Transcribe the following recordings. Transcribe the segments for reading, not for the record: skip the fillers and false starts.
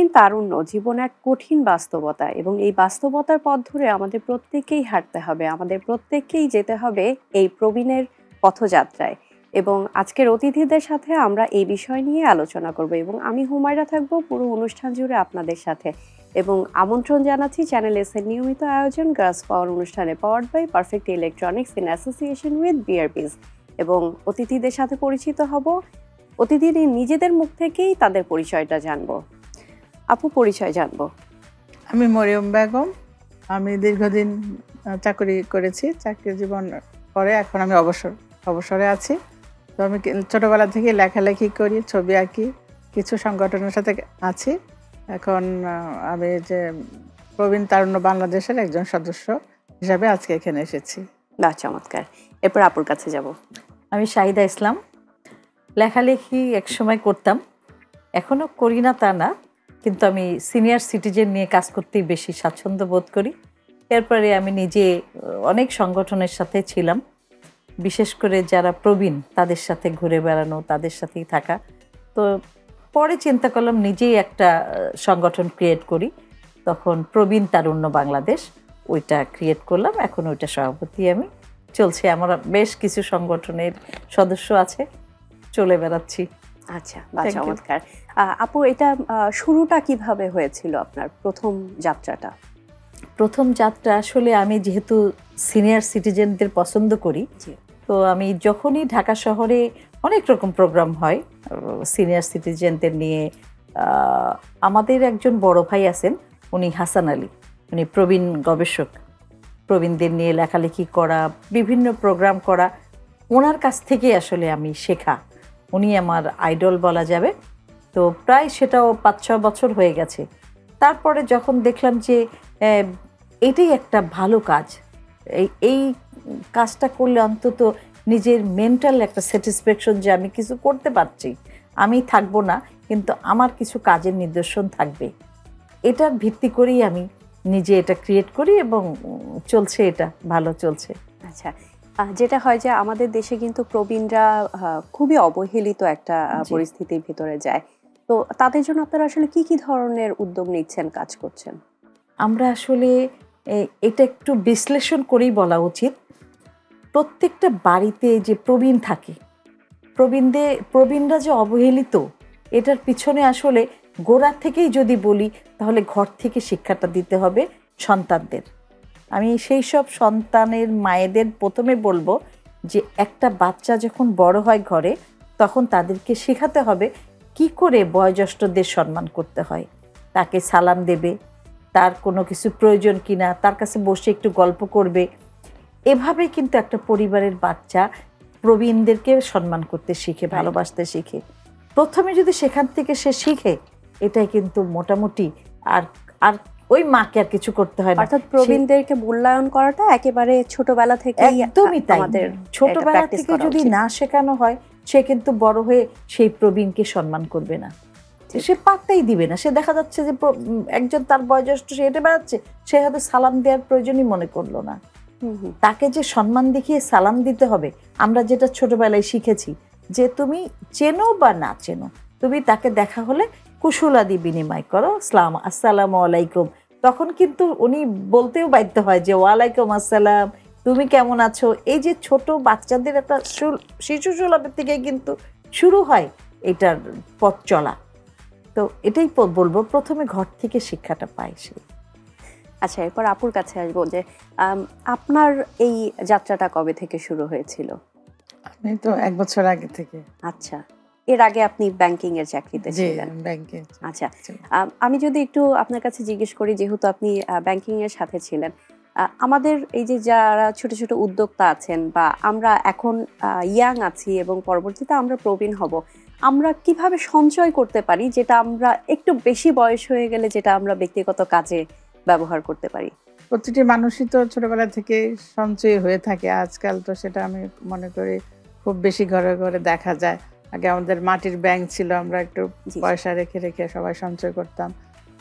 প্রবীণ তারুণ্য জীবন এক কঠিন বাস্তবতা এবং এই বাস্তবতার পথ ধরে আমাদের প্রত্যেককেই হাঁটতে হবে, আমাদের প্রত্যেককেই যেতে হবে এই প্রবীণের পথযাত্রায়। এবং আজকের অতিথিদের সাথে আমরা এই বিষয় নিয়ে আলোচনা করব এবং আমি হুমায়রা থাকব পুরো অনুষ্ঠান জুড়ে আপনাদের সাথে। এবং আমন্ত্রণ জানাচ্ছি চ্যানেল এস এর নিয়মিত আয়োজন গার্লস পাওয়ার অনুষ্ঠানে powered by perfect electronics in association with BRPS. এবং অতিথিদের সাথে পরিচিত হব, অতিথিদের নিজেদের মুখ থেকেই তাদের পরিচয়টা জানবো। আপু, পরিচয় জানবো। আমি মরিয়ম বেগম। আমি দীর্ঘদিন চাকরি করেছি, চাকরি জীবন পরে এখন আমি অবসরে আছি। তো আমি ছোটবেলা থেকে লেখালেখি করি, ছবি আঁকি, কিছু সংগঠনের সাথে আছি। এখন আমি যে প্রবীণ তারুণ্য বাংলাদেশের একজন সদস্য হিসাবে আজকে এখানে এসেছি। বাহ, চমৎকার। এরপর আপুর কাছে যাব। আমি শাহিদা ইসলাম। লেখালেখি একসময় করতাম, এখনো করি না তা না, কিন্তু আমি সিনিয়র সিটিজেন নিয়ে কাজ করতেই বেশি স্বাচ্ছন্দ্য বোধ করি। এরপরে আমি নিজে অনেক সংগঠনের সাথে ছিলাম, বিশেষ করে যারা প্রবীণ তাদের সাথে ঘুরে বেড়ানো, তাদের সাথেই থাকা। তো পরে চিন্তা করলাম নিজেই একটা সংগঠন ক্রিয়েট করি, তখন প্রবীণ তারুণ্য বাংলাদেশ ওইটা ক্রিয়েট করলাম। এখন ওইটা সভাপতি আমি। চলছে, আমার বেশ কিছু সংগঠনের সদস্য আছে, চলে বেড়াচ্ছি। আচ্ছা, চমৎকার। আপু, এটা শুরুটা কিভাবে হয়েছিল আপনার প্রথম যাত্রাটা? প্রথম যাত্রা আসলে আমি যেহেতু সিনিয়র সিটিজেনদের পছন্দ করি, তো আমি যখনই ঢাকা শহরে অনেক রকম প্রোগ্রাম হয় সিনিয়র সিটিজেনদের নিয়ে, আমাদের একজন বড় ভাই আছেন, উনি হাসান আলী, উনি প্রবীণ গবেষক, প্রবীণদের নিয়ে লেখালেখি করা, বিভিন্ন প্রোগ্রাম করা, ওনার কাছ থেকে আসলে আমি শেখা। উনি আমার আইডল বলা যাবে। তো প্রায় সেটাও 5-6 বছর হয়ে গেছে। তারপরে যখন দেখলাম যে এটাই একটা ভালো কাজ, এই কাজটা করলে অন্তত নিজের মেন্টাল একটা স্যাটিসফ্যাকশন যে আমি কিছু করতে পারছি, আমি থাকবো না কিন্তু আমার কিছু কাজের নিদর্শন থাকবে, এটার ভিত্তি করেই আমি নিজে এটা ক্রিয়েট করি এবং চলছে, এটা ভালো চলছে। আচ্ছা, যেটা হয় যে আমাদের দেশে কিন্তু প্রবীণরা খুবই অবহেলিত একটা পরিস্থিতির ভিতরে যায়, তো তাদের জন্য আপনারা আসলে কি কি ধরনের উদ্যোগ নিচ্ছেন, কাজ করছেন? আমরা আসলে এটা একটু বিশ্লেষণ করেই বলা উচিত। প্রত্যেকটা বাড়িতে যে প্রবীণ থাকে, প্রবীণরা যে অবহেলিত, এটার পিছনে আসলে গোড়া থেকেই যদি বলি তাহলে ঘর থেকে শিক্ষাটা দিতে হবে সন্তানদের। আমি সেই সব সন্তানের মায়েদের প্রথমে বলবো যে একটা বাচ্চা যখন বড় হয় ঘরে, তখন তাদেরকে শেখাতে হবে কি করে বয়োজ্যেষ্ঠদের সম্মান করতে হয়, তাকে সালাম দেবে, তার কোনো কিছু প্রয়োজন কিনা তার কাছে বসে একটু গল্প করবে। এভাবে কিন্তু একটা পরিবারের বাচ্চা প্রবীণদেরকে সম্মান করতে শিখে, ভালোবাসতে শিখে। প্রথমে যদি সেখান থেকে সে শিখে, এটাই কিন্তু মোটামুটি আর ওই মাকে আর কিছু করতে হয় না। অর্থাৎ প্রবীণদেরকে মূল্যায়ন করাটা একেবারে ছোটবেলা থেকে, একদমই তাই। ছোটবেলা থেকে যদি না শেখানো হয়, সে কিন্তু বড় হয়ে সেই প্রবীণকে সম্মান করবে না, সে পাত্তাই দিবে না। সে দেখা যাচ্ছে যে একজন তার বয়োজ্যেষ্ঠ, সে হেঁটে বেড়াচ্ছে, সে হয়তো সালাম দেওয়ার প্রয়োজনই মনে করলো না। তাকে যে সম্মান দেখিয়ে সালাম দিতে হবে, আমরা যেটা ছোটবেলায় শিখেছি যে তুমি চেনো বা না চেনো, তুমি তাকে দেখা হলে কুশলাদি বিনিময় করো, আসসালামু আলাইকুম। তখন কিন্তু উনি বলতেও বাধ্য হয় যে ওয়ালাইকুম আসসালাম, তুমি কেমন আছো। এই যে ছোট বাচ্চাদের একটা শিশু সুলভের থেকে কিন্তু শুরু হয় এটার পথ চলা। তো এটাই বলবো, প্রথমে ঘর থেকে শিক্ষাটা পায় সে। আচ্ছা, এরপর আপুর কাছে আসবো যে আপনার এই যাত্রাটা কবে থেকে শুরু হয়েছিল? আমি তো 1 বছর আগে থেকে। আচ্ছা, এর আগে আপনি ব্যাংকিং এর চাকরিতে ছিলেন? ব্যাংকে। আচ্ছা, আমি যদি একটু আপনার কাছে জিজ্ঞেস করি, যেহেতু আপনি ব্যাংকিং এর সাথে ছিলেন, আমাদের এই যে যারা ছোট ছোট উদ্যোক্তা আছেন বা আমরা এখন ইয়াং আছি এবং পরবর্তীতে আমরা প্রবীণ হব, আমরা কিভাবে সঞ্চয় করতে পারি, যেটা আমরা একটু বেশি বয়স হয়ে গেলে যেটা আমরা ব্যক্তিগত কাজে ব্যবহার করতে পারি? প্রতিটি মানুষই তো ছোটবেলা থেকে সঞ্চয় হয়ে থাকে। আজকাল তো সেটা আমি মনে করি খুব বেশি ঘরে ঘরে দেখা যায়। আগে আমাদের মাটির ব্যাংক ছিল, আমরা একটু পয়সা রেখে রেখে সবাই সঞ্চয় করতাম।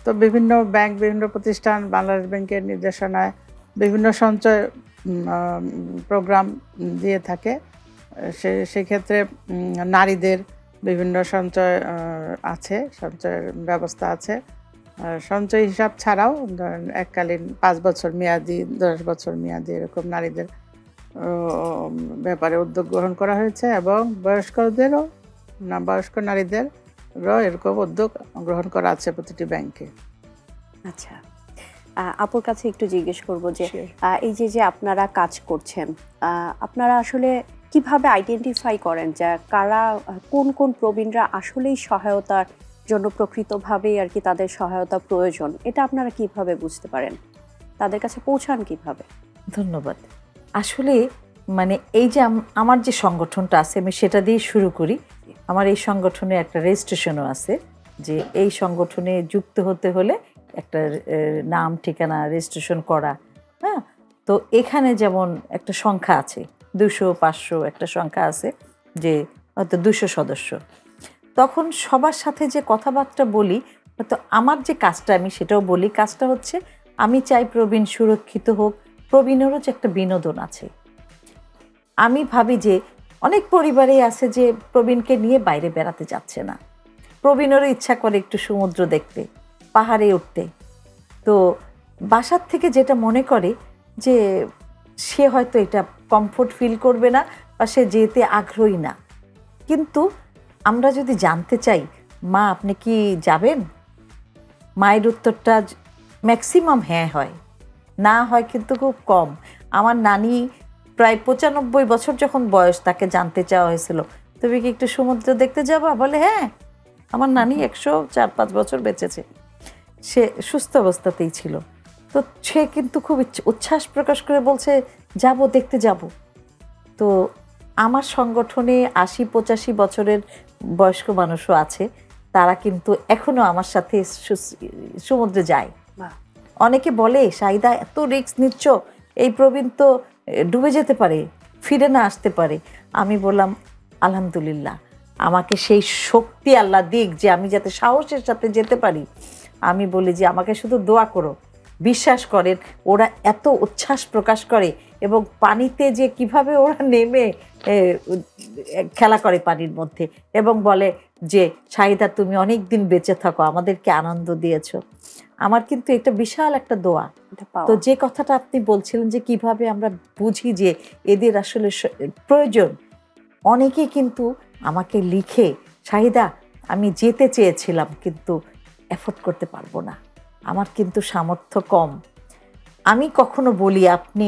তো বিভিন্ন ব্যাংক, বিভিন্ন প্রতিষ্ঠান বাংলাদেশ ব্যাংকের নির্দেশনায় বিভিন্ন সঞ্চয় প্রোগ্রাম দিয়ে থাকে। সেক্ষেত্রে নারীদের বিভিন্ন সঞ্চয় আছে, সঞ্চয়ের ব্যবস্থা আছে। সঞ্চয় হিসাব ছাড়াও ধরেন এককালীন 5 বছর মেয়াদি, 10 বছর মেয়াদি এরকম নারীদের ব্যাপারে উদ্যোগ গ্রহণ করা হয়েছে, এবং বয়স্কদেরও বয়স্ক নারীদেরও এরকম উদ্যোগ গ্রহণ করা আছে প্রতিটি ব্যাংকে। আচ্ছা, আপুর কাছে একটু জিজ্ঞেস করব যে এই যে আপনারা কাজ করছেন, আপনারা আসলে কিভাবে আইডেন্টিফাই করেন যে কারা, কোন কোন প্রবীণরা আসলেই সহায়তার জন্য প্রকৃতভাবেই আর কি তাদের সহায়তা প্রয়োজন, এটা আপনারা কিভাবে বুঝতে পারেন? তাদের কাছে পৌঁছান কিভাবে? ধন্যবাদ। আসলে মানে এই যে আমার যে সংগঠনটা আছে আমি সেটা দিয়ে শুরু করি। আমার এই সংগঠনে একটা রেজিস্ট্রেশনও আছে, যে এই সংগঠনে যুক্ত হতে হলে একটা নাম ঠিকানা রেজিস্ট্রেশন করা। হ্যাঁ, তো এখানে যেমন একটা সংখ্যা আছে, 200-500 একটা সংখ্যা আছে, যে হয়তো 200 সদস্য। তখন সবার সাথে যে কথাবার্তা বলি, হয়তো আমার যে কাজটা আমি সেটাও বলি। কাজটা হচ্ছে আমি চাই প্রবীণ সুরক্ষিত হোক, প্রবীণেরও যে একটা বিনোদন আছে। আমি ভাবি যে অনেক পরিবারেই আছে যে প্রবীণকে নিয়ে বাইরে বেড়াতে যাচ্ছে না, প্রবীণেরও ইচ্ছা করে একটু সমুদ্র দেখতে, পাহাড়ে উঠতে। তো বাসার থেকে যেটা মনে করে যে সে হয়তো এটা কমফোর্ট ফিল করবে না বা সে যেতে আগ্রহী না। কিন্তু আমরা যদি জানতে চাই, মা আপনি কি যাবেন, মায়ের উত্তরটা ম্যাক্সিমাম হ্যাঁ হয়, না হয় কিন্তু খুব কম। আমার নানি প্রায় 95 বছর যখন বয়স, তাকে জানতে চাওয়া হয়েছিল তুমি কি একটু সমুদ্র দেখতে যাবা, বলে হ্যাঁ। আমার নানি 104-5 বছর বেঁচেছে, সে সুস্থ অবস্থাতেই ছিল। তো সে কিন্তু খুব উচ্ছ্বাস প্রকাশ করে বলছে যাব, দেখতে যাব। তো আমার সংগঠনে 80-85 বছরের বয়স্ক মানুষও আছে, তারা কিন্তু এখনো আমার সাথে সমুদ্রে যায়। অনেকে বলে শাহিদা এত রিস্ক নিচ্ছ, এই প্রবীণ তো ডুবে যেতে পারে, ফিরে না আসতে পারে। আমি বললাম আলহামদুলিল্লাহ, আমাকে সেই শক্তি আল্লাহ দিক যে আমি যাতে সাহসের সাথে যেতে পারি। আমি বলি যে আমাকে শুধু দোয়া করো। বিশ্বাস করেন, ওরা এত উচ্ছ্বাস প্রকাশ করে, এবং পানিতে যে কিভাবে ওরা নেমে খেলা করে পানির মধ্যে, এবং বলে যে শাহিদা তুমি অনেক দিন বেঁচে থাকো, আমাদেরকে আনন্দ দিয়েছো। আমার কিন্তু এটা বিশাল একটা দোয়া। তো যে কথাটা আপনি বলছিলেন যে কিভাবে আমরা বুঝি যে এদের আসলে প্রয়োজন, অনেকে কিন্তু আমাকে লিখে শাহিদা আমি যেতে চেয়েছিলাম কিন্তু এফোর্ড করতে পারবো না, আমার কিন্তু সামর্থ্য কম। আমি কখনো বলি আপনি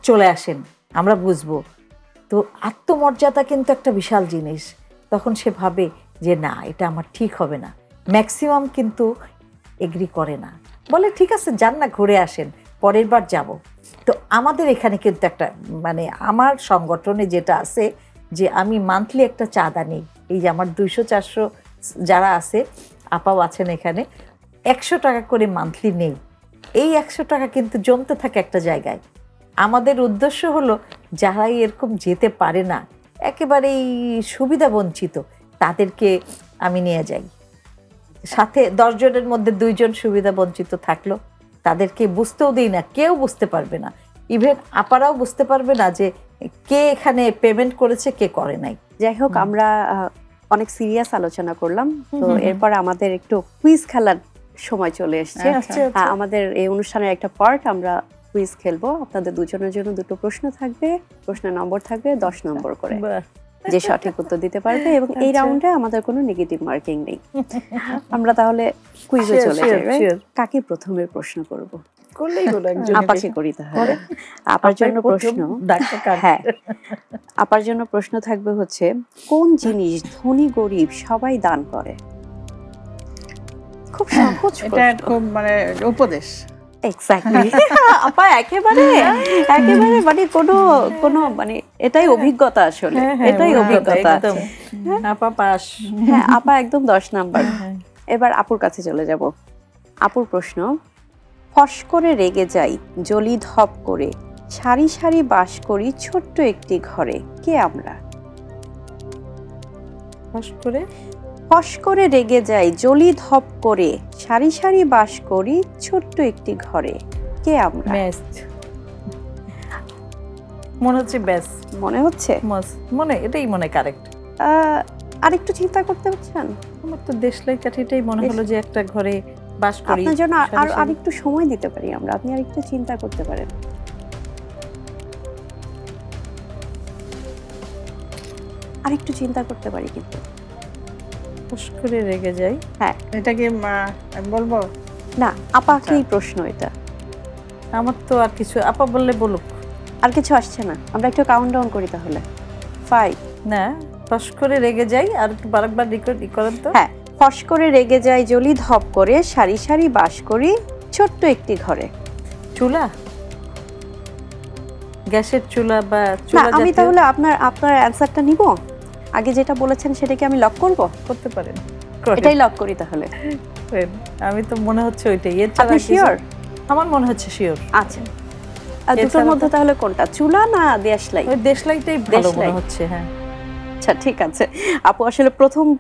চলে আসেন, আমরা বুঝবো। তো আত্মমর্যাদা কিন্তু একটা বিশাল জিনিস। তখন সে ভাবে যে না, এটা আমার ঠিক হবে না। ম্যাক্সিমাম কিন্তু এগ্রি করে না, বলে ঠিক আছে যান না, ঘুরে আসেন, পরের বার যাব। তো আমাদের এখানে কিন্তু একটা মানে আমার সংগঠনে যেটা আছে যে আমি মান্থলি একটা চাঁদা নিই। এই যে আমার 200-400 যারা আছে, আপাও আছেন এখানে, 100 টাকা করে মান্থলি নেই। এই 100 টাকা কিন্তু জমতে থাকে একটা জায়গায়। আমাদের উদ্দেশ্য হলো যারাই এরকম যেতে পারে না, একেবারেই সুবিধা বঞ্চিত, তাদেরকে আমি নিয়ে যাই। সাথে 10 জনের মধ্যে 2 জন সুবিধা বঞ্চিত থাকলো, তাদেরকে বুঝতেও দিই না, কেউ বুঝতে পারবে না, ইভেন আপারাও বুঝতে পারবে না যে কে এখানে পেমেন্ট করেছে কে করে নাই। যাই হোক, আমরা অনেক সিরিয়াস আলোচনা করলাম, তো এরপর আমাদের একটু কুইজ খেলার সময় চলে এসেছে। আমাদের এই অনুষ্ঠানের একটা পার্ট, আমরা কুইজ খেলবো। আপনাদের দুজনের জন্য 2টো প্রশ্ন থাকবে, প্রশ্নের নম্বর থাকবে 10 নম্বর করে, যে সঠিক উত্তর দিতে পারবে। এবং এই রাউন্ডে আমাদের কোনো নেগেটিভ মার্কিং নেই। আমরা তাহলে কুইজে চলে যাই। কাকে প্রথমে প্রশ্ন করব? আপাকে করি তাহলে। আপার জন্য প্রশ্ন, হ্যাঁ, আপার জন্য প্রশ্ন থাকবে হচ্ছে, কোন জিনিস ধনী গরিব সবাই দান করে? খুব সহজ, এটা খুব মানে উপদেশ। এক্স্যাক্টলি আপা, একেবারে মানে কোনো মানে এটাই অভিজ্ঞতা, আসলে এটাই অভিজ্ঞতা। আপা পাস। হ্যাঁ, আপা একদম 10 নাম্বার। এবার আপুর কাছে চলে যাব। আপুর প্রশ্ন, ফস করে রেগে যাই, জ্বলি ধপ করে, সারি সারি বাস করি ছোট্ট একটি ঘরে, কে আমরা? ফস করে রেগে যাই, জ্বলি ধপ করে, সারি সারি বাস করি ছোট্ট একটি ঘরে, কে আমরা? মনে হচ্ছে ব্যাস, মনে হচ্ছে মনে এটাই মনে কারেক্ট। আরেকটু চিন্তা করতে হচ্ছেন? আমার তো দেশলাই কাঠিটাই মনে হলো যে একটা ঘরে বাস করি। আপনার জন্য আর একটু সময় দিতে পারি আমরা, আপনি আর একটু চিন্তা করতে পারেন। আর একটু চিন্তা করতে পারি কিন্তু। ফস করে রেগে যাই। হ্যাঁ, এটা কি আমি বলবো? না, আপাকেই প্রশ্ন এটা। আমার তো আর কিছু, আপা বললে বলুক। আর কিছু আসছে না, আমরা একটু কাউন্টডাউন করি তাহলে। 5 না, ফস করে রেগে যাই, আর একটু বারবার করেন তো। হ্যাঁ, ফস করে রেগে যাই, জ্বলি ধপ করে, সারি সারি বাস করি ছোট্ট একটি ঘরে। চুলা, গ্যাসের চুলা বা না, চুলা আমি জাতীয়। তাহলে আপনার অ্যানসারটা নিব। আগে যেটা বলেছেন সেটা কি আমি লক করব? করতে পারেন, এটাই লক করি তাহলে। করেন। আমি তো মনে হচ্ছে ওইটাই। এর ছাড়া আপনি কিছু- শিওর? আমার মনে হচ্ছে শিওর। আচ্ছা, আর দুটোর মধ্যে তাহলে কোনটা, চুলা না দেশলাই? ওই দেশলাইটাই ভালো দেশলাই। মনে হচ্ছে। হ্যাঁ, আচ্ছা, ঠিক আছে। আপু আসলে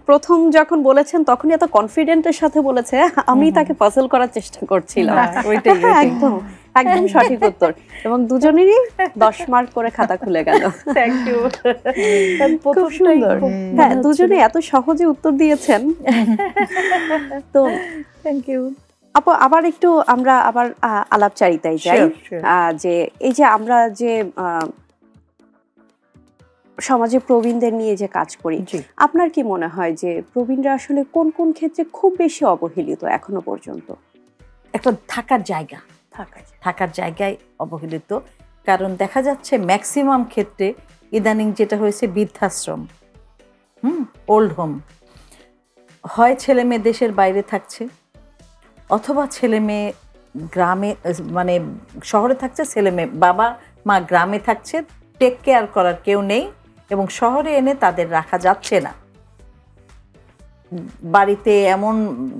প্রথম যখন বলেছেন তখনই এত কনফিডেন্টের সাথে বলেছে, আমি তাকে পাজল করার চেষ্টা করছিলাম। না, ওইটাই একদম একদম সঠিক উত্তর, এবং দুজনেরই 10 মার্ক করে খাতা খুলে গেল। Thank you. খুব সুন্দর। হ্যাঁ, দুজনে এত সহজে উত্তর দিয়েছেন। তো থ্যাংক ইউ আপু, আবার একটু আমরা আবার আলাপচারিতায় যাই। যে এই যে আমরা যে সমাজে প্রবীণদের নিয়ে যে কাজ করি, আপনার কি মনে হয় যে প্রবীণরা আসলে কোন কোন ক্ষেত্রে খুব বেশি অবহেলিত এখনো পর্যন্ত? একটা থাকার জায়গায় অবহেলিত। কারণ দেখা যাচ্ছে ম্যাক্সিমাম ক্ষেত্রে ইদানিং যেটা হয়েছে বৃদ্ধাশ্রম, ওল্ড হোম, হয় ছেলে মেয়ে দেশের বাইরে থাকছে, অথবা ছেলে মেয়ে গ্রামে মানে শহরে থাকছে, ছেলে মেয়ে বাবা মা গ্রামে থাকছে, টেক কেয়ার করার কেউ নেই, এবং শহরে এনে তাদের রাখা যাচ্ছে না। বাড়িতে এমন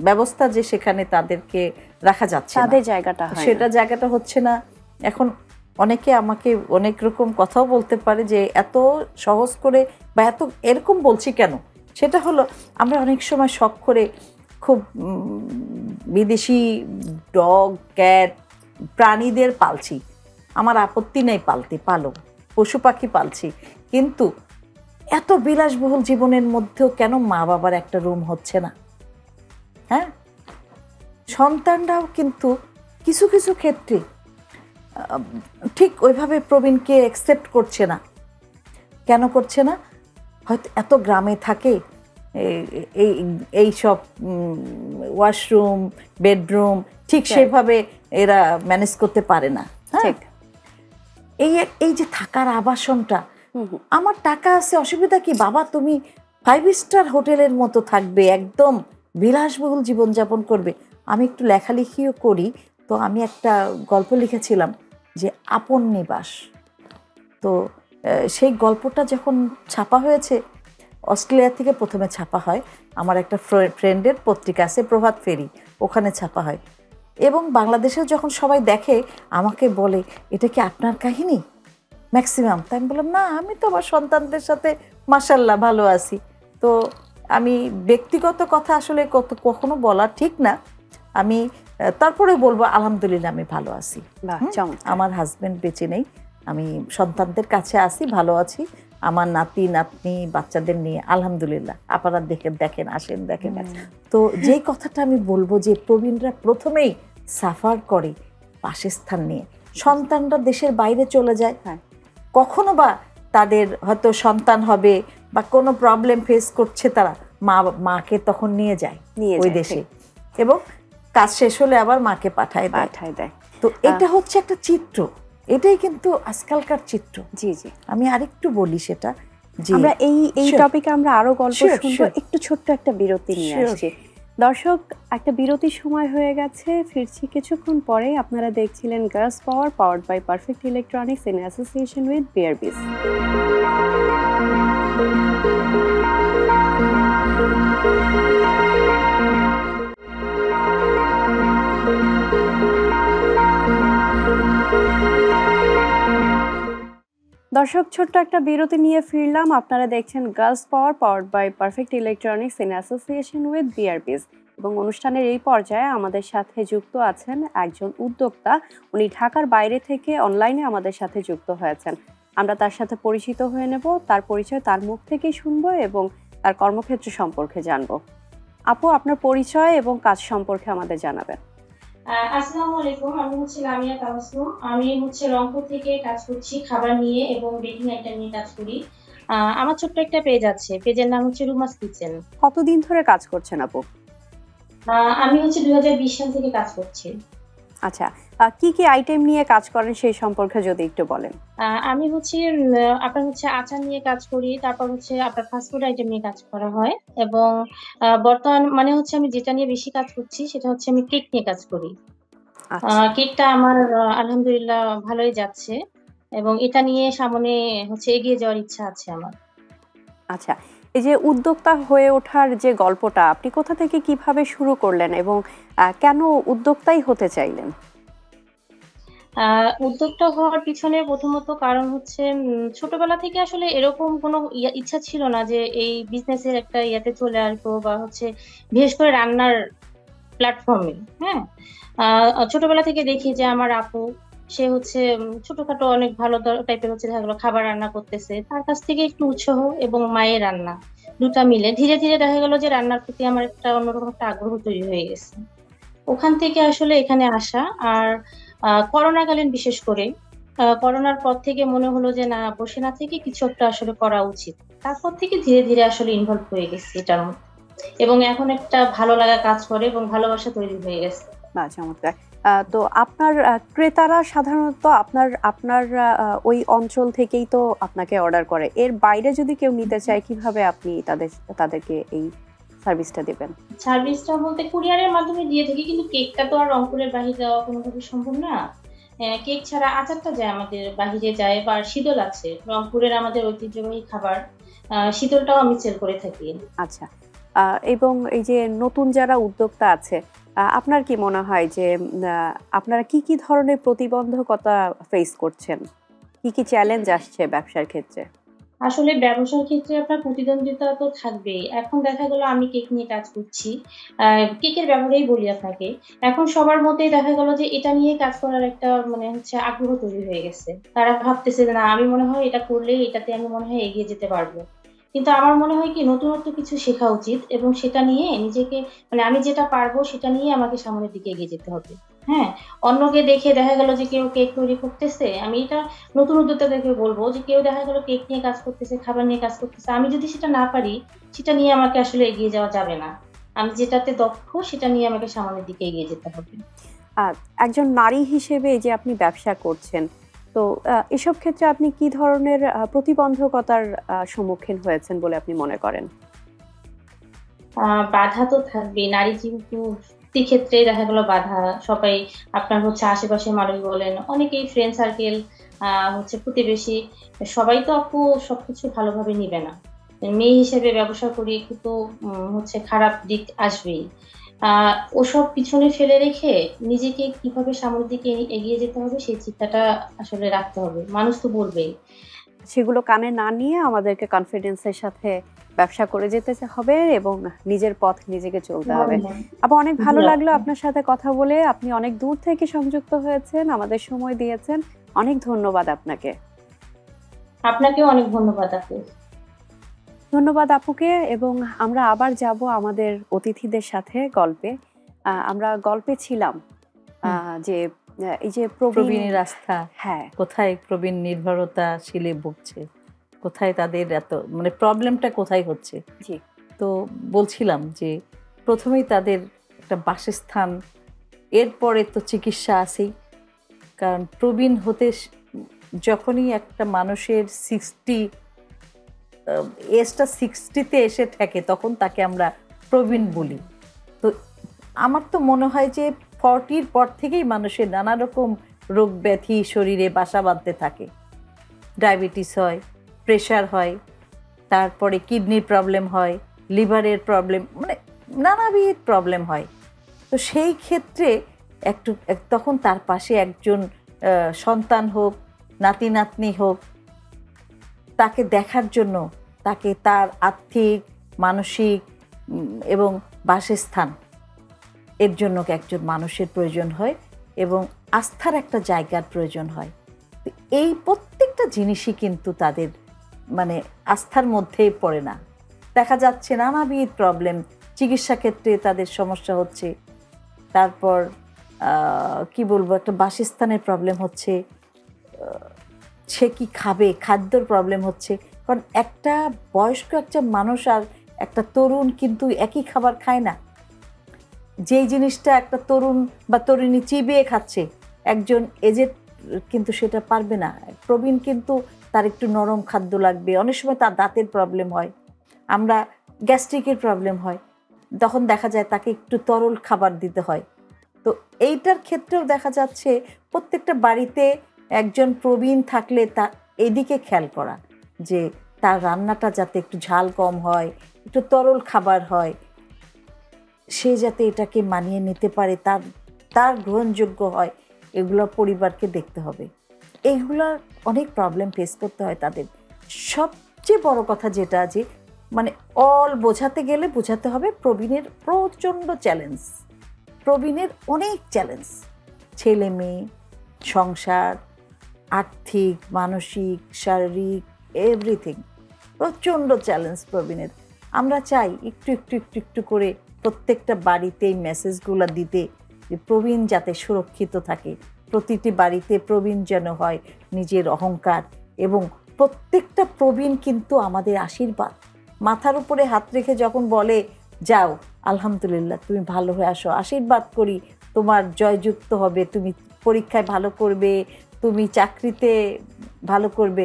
ব্যবস্থা যে সেখানে তাদেরকে রাখা যাচ্ছে না, তাদের জায়গাটা হয় না। সেটা জায়গাটা হচ্ছে না। এখন অনেকে আমাকে অনেক রকম কথাও বলতে পারে যে এত সহজ করে বা এত এরকম বলছি কেন। সেটা হলো আমরা অনেক সময় শখ করে খুব বিদেশি ডগ ক্যাট প্রাণীদের পালছি, আমার আপত্তি নেই পালতে, পালো, পশু পাখি পালছি, কিন্তু এত বিলাসবহুল জীবনের মধ্যেও কেন মা বাবার একটা রুম হচ্ছে না? হ্যাঁ, সন্তানরাও কিন্তু কিছু কিছু ক্ষেত্রে ঠিক ওইভাবে প্রবীণকে অ্যাকসেপ্ট করছে না। কেন করছে না? হয়তো এত গ্রামে থাকে, এই সব ওয়াশরুম বেডরুম ঠিক সেভাবে এরা ম্যানেজ করতে পারে না। ঠিক, এই যে থাকার আবাসনটা, আমার টাকা আছে, অসুবিধা কি বাবা, তুমি 5 স্টার হোটেলের মতো থাকবে, একদম বিলাসবহুল জীবনযাপন করবে। আমি একটু লেখালেখিও করি, তো আমি একটা গল্প লিখেছিলাম যে আপন নিবাস। তো সেই গল্পটা যখন ছাপা হয়েছে, অস্ট্রেলিয়া থেকে প্রথমে ছাপা হয়, আমার একটা ফ্রেন্ডের পত্রিকা আছে প্রভাত ফেরি, ওখানে ছাপা হয়, এবং বাংলাদেশে যখন সবাই দেখে আমাকে বলে এটা কি আপনার কাহিনী ম্যাক্সিমাম? তাই আমি বললাম না, আমি তো আমার সন্তানদের সাথে মাশাআল্লাহ ভালো আছি। তো আমি ব্যক্তিগত কথা আসলে কখনো বলা ঠিক না, আমি তারপরে বলবো আলহামদুলিল্লাহ আমি ভালো আছি। আমার হাজবেন্ড বেঁচে নেই, আমি সন্তানদের কাছে আছি, ভালো আছি, আমার নাতি নাতনি বাচ্চাদের নিয়ে আলহামদুলিল্লাহ। আপনারা দেখেন আসেন দেখেন। তো যেই কথাটা আমি বলবো যে প্রবীণরা প্রথমেই সাফার করে বাসস্থান নিয়ে, সন্তানরা দেশের বাইরে চলে যায়, কখনো বা তাদের হয়তো সন্তান হবে বা কোনো প্রবলেম ফেস করছে, তারা মাকে তখন নিয়ে যায় ওই দেশে, এবং কাজ শেষ হলে আবার মাকে পাঠায় দেয়। তো এটা হচ্ছে একটা চিত্র, এটাই কিন্তু আজকালকার চিত্র। জি জি, আমি আরেকটু বলি সেটা, আমরা এই টপিকে আমরা আরো গল্প শুনবো, একটু ছোট্ট একটা বিরতি নিয়ে আসছি। দর্শক, একটা বিরতির সময় হয়ে গেছে, ফিরছি কিছুক্ষণ পরে। আপনারা দেখছিলেন girls power, powered by perfect electronics in association with BRBS. দর্শক, ছোট্ট একটা বিরতি নিয়ে ফিরলাম। আপনারা দেখছেন girls power, powered by perfect electronics in association with BRBS, এবং অনুষ্ঠানের এই পর্যায়ে আমাদের সাথে যুক্ত আছেন একজন উদ্যোক্তা। উনি ঢাকার বাইরে থেকে অনলাইনে আমাদের সাথে যুক্ত হয়েছেন। আমরা তার সাথে পরিচিত হয়ে নেব, তার পরিচয় তার মুখ থেকেই শুনবো এবং তার কর্মক্ষেত্র সম্পর্কে জানবো। আপু, আপনার পরিচয় এবং কাজ সম্পর্কে আমাদের জানাবেন। আসসালামু আলাইকুম, আমি লামিয়া তাবাসসুম। আমি রংপুর থেকে কাজ করছি খাবার নিয়ে এবং বেকিং আইটেম নিয়ে কাজ করি। আমার ছোট্ট একটা পেজ আছে, পেজের নাম রুমাস কিচেন। কতদিন ধরে কাজ করছেন আপু? আমি 2020 সাল থেকে কাজ করছি। আচ্ছা, কি কি আইটেম নিয়ে কাজ করেন সেই সম্পর্কে যদি একটু বলেন। আমি আপনার আচার নিয়ে কাজ করি, তারপর আপনার ফাস্টফুড আইটেম নিয়ে কাজ করা হয়, এবং বর্তমান মানে আমি যেটা নিয়ে বেশি কাজ করছি সেটা আমি কেক নিয়ে কাজ করি। আচ্ছা, কেকটা আমার আলহামদুলিল্লাহ ভালোই যাচ্ছে, এবং এটা নিয়ে সামনে এগিয়ে যাওয়ার ইচ্ছা আছে আমার। আচ্ছা, এই যে উদ্যোক্তা হয়ে ওঠার যে গল্পটা, আপনি কোথা থেকে কিভাবে শুরু করলেন এবং কেন উদ্যোক্তাই হতে চাইলেন? উদ্যোক্তা হওয়ার পিছনে প্রথমত কারণ ছোটবেলা থেকে আসলে এরকম কোনো ইচ্ছা ছিল না যে এই বিজনেসের একটা ইয়াতে চলে আসবো, বা বিশেষ করে রান্নার প্ল্যাটফর্মে। হ্যাঁ, ছোটবেলা থেকে দেখি যে আমার আপু, সে ছোটখাটো অনেক ভালো টাইপের দেখা গেলো খাবার রান্না করতেছে, তার কাছ থেকে একটু উৎসাহ এবং মায়ের রান্না দুটা মিলে ধীরে ধীরে দেখা গেল যে রান্নার প্রতি আমার একটা অন্যরকম একটা আগ্রহ তৈরি হয়ে গেছে। ওখান থেকে আসলে এখানে আসা। আর করোনাকালীন বিশেষ করে করোনার পর থেকে মনে হলো যে না, বসে না থেকে কিছু একটা আসলে করা উচিত। তারপর থেকে ধীরে ধীরে আসলে ইনভলভ হয়ে গেছে এটার মধ্যে, এবং এখন একটা ভালো লাগা কাজ করে এবং ভালোবাসা তৈরি হয়ে গেছে। চমৎকার। তো আপনার ক্রেতারা সাধারণত আপনার আপনার ওই অঞ্চল থেকেই তো আপনাকে অর্ডার করে। এর বাইরে যদি কেউ নিতে চায়, কিভাবে আপনি তাদেরকে এই সার্ভিসটা দেবেন? সার্ভিসটা বলতে কুরিয়ারের মাধ্যমে দিয়ে থাকি, কিন্তু কেকটা তো আর রংপুরের বাহিরে দেওয়া কোনোভাবে সম্ভব না। কেক ছাড়া আচারটা যায় আমাদের বাহিরে যায়, বা শীতল আছে রংপুরের আমাদের ঐতিহ্যবাহী খাবার, শীতলটাও আমি সেল করে থাকি। আচ্ছা, এবং এই যে নতুন যারা উদ্যোক্তা আছে, আপনার কি মনে হয় যে আপনারা কি কি ধরনের প্রতিবন্ধকতা ফেস করছেন, কি কি চ্যালেঞ্জ আসছে ব্যবসার ক্ষেত্রে? আসলে ব্যবসার ক্ষেত্রে আপনার প্রতিদ্বন্দ্বিতা তো থাকবেই। এখন দেখা গেল আমি কেক নিয়ে কাজ করছি, কেকের ব্যাপারেই বলি আপনাকে। এখন সবার মধ্যেই দেখা গেল যে এটা নিয়ে কাজ করার একটা আগ্রহ তৈরি হয়ে গেছে। তারা ভাবতেছে যে না, আমি মনে হয় এটা করলেই এটাতে আমি মনে হয় এগিয়ে যেতে পারবো। কিন্তু আমার মনে হয় কি, নতুনত্ব কিছু শেখা উচিত, এবং সেটা নিয়ে নিজেকে আমি যেটা পারবো সেটা নিয়ে আমাকে সামনের দিকে এগিয়ে যেতে হবে। হ্যাঁ, অন্যকে দেখে দেখা গেল যে কেউ কেক তৈরি করতেছে, আমি এটা নতুন উদ্যোক্তাদেরকে বলবো যে কেউ দেখা গেল কেক নিয়ে কাজ করতেছে, খাবার নিয়ে কাজ করতেছে, আমি যদি সেটা না পারি, সেটা নিয়ে আমাকে আসলে এগিয়ে যাওয়া যাবে না। আমি যেটাতে দক্ষ সেটা নিয়ে আমাকে সামনের দিকে এগিয়ে যেতে হবে। একজন নারী হিসেবে যে আপনি ব্যবসা করছেন, তো এসব ক্ষেত্রে আপনি কি ধরনের প্রতিবন্ধকতার সম্মুখীন হয়েছেন বলে আপনি মনে করেন? বাধা তো থাকবেই, নারী কিন্তু প্রতি ক্ষেত্রে দেখা গেল বাধা। সবাই আপনার আশেপাশের মানুষ বলেন, অনেকেই ফ্রেন্ড সার্কেল, প্রতিবেশী, সবাই তো আপু সবকিছু ভালোভাবে নিবে না। মেয়ে হিসেবে ব্যবসা করি, একটু তো খারাপ দিক আসবেই। ওসব পিছনে ফেলে রেখে নিজেকে কিভাবে সামনের দিকে এগিয়ে যেতে হবে সেই চিন্তাটা আসলে রাখতে হবে। মানুষ তো বলবেই। সেগুলো কানে না নিয়ে আমাদেরকে কনফিডেন্সের সাথে ব্যবসা করে যেতে হবে এবং নিজের পথ নিজেকে চলতে হবে। আবার অনেক ভালো লাগলো আপনার সাথে কথা বলে। আপনি অনেক দূর থেকে সংযুক্ত হয়েছেন, আমাদের সময় দিয়েছেন। অনেক ধন্যবাদ আপনাকে। আপনাকেও অনেক ধন্যবাদ আপু। ধন্যবাদ আপুকে। এবং আমরা আবার যাব আমাদের অতিথিদের সাথে গল্পে। আমরা গল্পে ছিলাম যে এই যে প্রবীণের আস্থা, হ্যাঁ, কোথায় প্রবীণ নির্ভরতাশীলে ভুগছে, কোথায় তাদের এত প্রবলেমটা কোথায় হচ্ছে। জি, তো বলছিলাম যে প্রথমেই তাদের একটা বাসস্থান, এরপরে তো চিকিৎসা আছেই। কারণ প্রবীণ হতে যখনই একটা মানুষের এজটা 60-তে এসে থাকে, তখন তাকে আমরা প্রবীণ বলি। তো আমার তো মনে হয় যে 40-র পর থেকেই মানুষের নানা রকম রোগ ব্যাধি শরীরে বাসা বাঁধতে থাকে। ডায়াবেটিস হয়, প্রেশার হয়, তারপরে কিডনির প্রবলেম হয়, লিভারের প্রবলেম, নানাবিধ প্রবলেম হয়। তো সেই ক্ষেত্রে তখন তার পাশে একজন সন্তান হোক, নাতি নাতনি হোক, তাকে দেখার জন্য, তাকে তার আর্থিক, মানসিক এবং বাসস্থান এর জন্য একজন মানুষের প্রয়োজন হয়, এবং আস্থার একটা জায়গার প্রয়োজন হয়। এই প্রত্যেকটা জিনিসই কিন্তু তাদের আস্থার মধ্যেই পড়ে না। দেখা যাচ্ছে নানাবিধ প্রবলেম, চিকিৎসা ক্ষেত্রে তাদের সমস্যা হচ্ছে, তারপর কি বলবো, একটা বাসস্থানের প্রবলেম হচ্ছে, সে কি খাবে, খাদ্যর প্রবলেম হচ্ছে। কারণ একটা বয়স্ক একটা মানুষ আর একটা তরুণ কিন্তু একই খাবার খায় না। যেই জিনিসটা একটা তরুণ বা তরুণী চিবিয়ে খাচ্ছে, একজন এজেড কিন্তু সেটা পারবে না। প্রবীণ কিন্তু তার একটু নরম খাদ্য লাগবে, অনেক সময় তার দাঁতের প্রবলেম হয়, আমরা গ্যাস্ট্রিকের প্রবলেম হয়, তখন দেখা যায় তাকে একটু তরল খাবার দিতে হয়। তো এইটার ক্ষেত্রেও দেখা যাচ্ছে প্রত্যেকটা বাড়িতে একজন প্রবীণ থাকলে তার এদিকে খেয়াল করা যে তার রান্নাটা যাতে একটু ঝাল কম হয়, একটু তরল খাবার হয়, সে যাতে এটাকে মানিয়ে নিতে পারে, তার গ্রহণযোগ্য হয়, এগুলো পরিবারকে দেখতে হবে। এইগুলা অনেক প্রবলেম ফেস করতে হয় তাদের। সবচেয়ে বড় কথা যেটা যে মানে বোঝাতে গেলে বোঝাতে হবে প্রবীণের প্রচণ্ড চ্যালেঞ্জ, প্রবীণের অনেক চ্যালেঞ্জ, ছেলে মেয়ে, সংসার, আর্থিক, মানসিক, শারীরিক, এভরিথিং প্রচণ্ড চ্যালেঞ্জ প্রবীণের। আমরা চাই একটু একটু একটু একটু করে প্রত্যেকটা বাড়িতে এই মেসেজগুলো দিতে, যে প্রবীণ যাতে সুরক্ষিত থাকে, প্রতিটি বাড়িতে প্রবীণ যেন হয় নিজের অহংকার, এবং প্রত্যেকটা প্রবীণ কিন্তু আমাদের আশীর্বাদ। মাথার উপরে হাত রেখে যখন বলে যাও আলহামদুলিল্লাহ তুমি ভালো হয়ে আসো, আশীর্বাদ করি তোমার জয়যুক্ত হবে, তুমি পরীক্ষায় ভালো করবে, তুমি চাকরিতে ভালো করবে,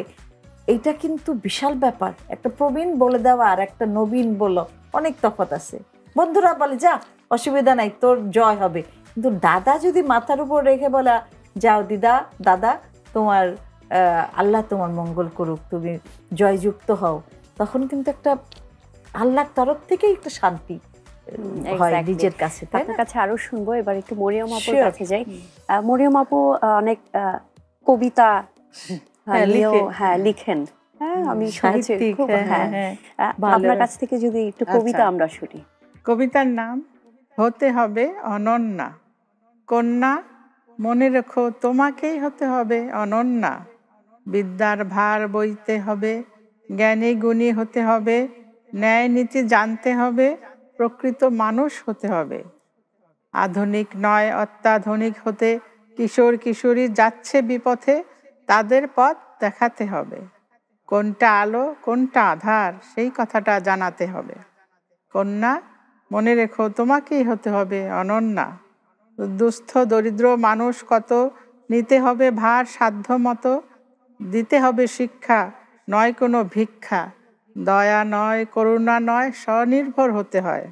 এইটা কিন্তু বিশাল ব্যাপার। একটা প্রবীণ বলে দেওয়া আর একটা নবীন বলো অনেক তফাৎ আছে। বন্ধুরা বলে যা অসুবিধা নাই তোর জয় হবে, কিন্তু দাদা যদি মাথার উপর রেখে বলা যাও দিদা দাদা তোমার আল্লাহ তোমার মঙ্গল করুক, তুমি জয়যুক্ত হও, তখন কিন্তু একটা আল্লাহর তরফ থেকেই একটা শান্তি হয় নিজের কাছে। আপনার কাছে আরো শুনবো, এবার একটু মরিয়ম আপুর কাছে যাই। মরিয়ম আপু অনেক কবিতা লিখেন, আমি শুনেছি খুব। আপনার কাছ থেকে যদি একটু কবিতা আমরা শুনি। কবিতার নাম হতে হবে অনন্যা। কন্যা মনে রেখো তোমাকেই হতে হবে অনন্যা। বিদ্যার ভার বইতে হবে, জ্ঞানী গুণী হতে হবে, ন্যায় নীতি জানতে হবে, প্রকৃত মানুষ হতে হবে। আধুনিক নয় অত্যাধুনিক হতে কিশোর কিশোরী যাচ্ছে বিপথে, তাদের পথ দেখাতে হবে। কোনটা আলো কোনটা আধার সেই কথাটা জানাতে হবে। কন্যা মনে রেখো তোমাকেই হতে হবে অনন্যা। দুস্থ দরিদ্র মানুষ কত, নিতে হবে ভার সাধ্য মতো, দিতে হবে শিক্ষা নয় কোনো ভিক্ষা, দয়া নয় করুণা নয় স্বনির্ভর হতে হয়।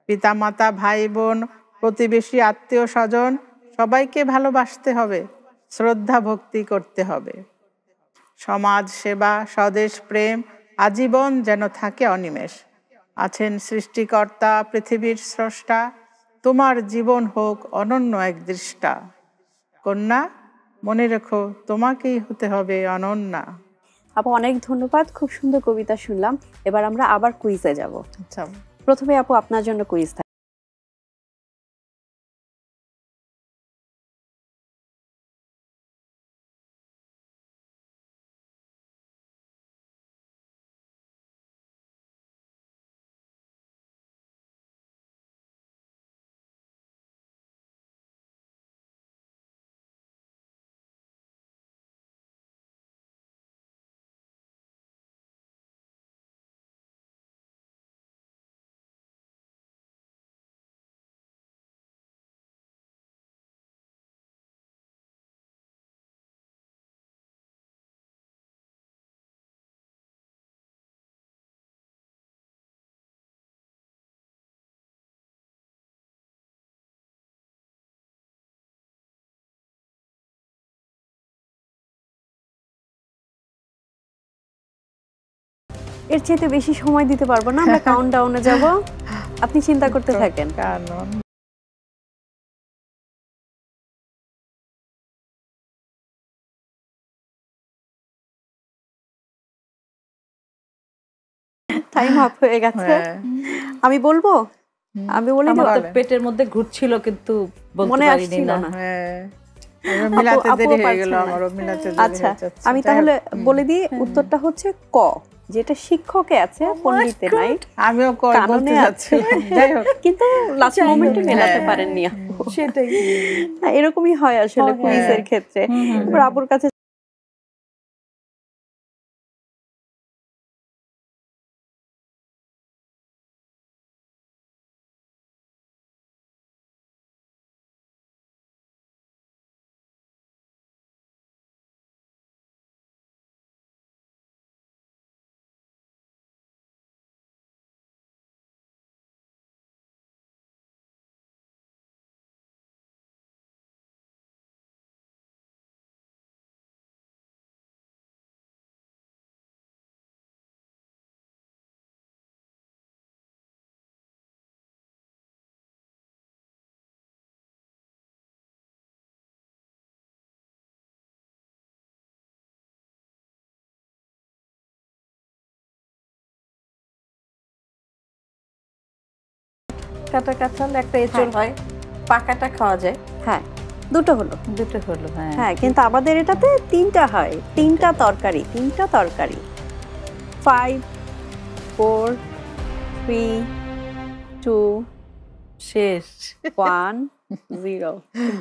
পিতামাতা ভাই বোন প্রতিবেশী আত্মীয় স্বজন সবাইকে ভালোবাসতে হবে, শ্রদ্ধা ভক্তি করতে হবে। সমাজ সেবা স্বদেশ প্রেম আজীবন যেন থাকে অনিমেষ। আছেন সৃষ্টিকর্তা পৃথিবীর স্রষ্টা, তোমার জীবন হোক অনন্য এক দৃষ্টা। কন্যা মনে রেখো তোমাকেই হতে হবে অনন্যা। আপু অনেক ধন্যবাদ, খুব সুন্দর কবিতা শুনলাম। এবার আমরা আবার কুইজে যাব। আচ্ছা, প্রথমে আপু আপনার জন্য কুইজ থাকে। এর চেয়ে বেশি সময় দিতে পারবো না, আমরা কাউন্টডাউনে যাব, আপনি চিন্তা করতে থাকেন। কারণ টাইম আপ হয়ে গেছে। আমি বলবো, আমি বলি আমার পেটের মধ্যে ঘুরছিল কিন্তু বলতে পারিনি না। মিলাতে দেরি হয়ে গেল, আমারও মিলাতে দেরি হয়ে যাচ্ছে। আমি তাহলে বলে দিই, উত্তরটা হচ্ছে ক, যেটা শিক্ষকে আছে পণ্ডিতে নাই, আমিও কাননে আছে, যাই হোক কিন্তু লাস্ট মোমেন্টে মেলাতে পারেননি। সেটাই এরকমই হয় আসলে কুইজের ক্ষেত্রে। এবার আপুর কাছে কাটা কাঁঠাল একটা এঁচড় হয়, পাকাটা খাওয়া যায়। হ্যাঁ দুটো হলো। দুটো হলো, হ্যাঁ। হ্যাঁ কিন্তু আমাদের এটাতে তিনটা হয়, তিনটা তরকারি। 5 4 3 2 শেষ 1 0।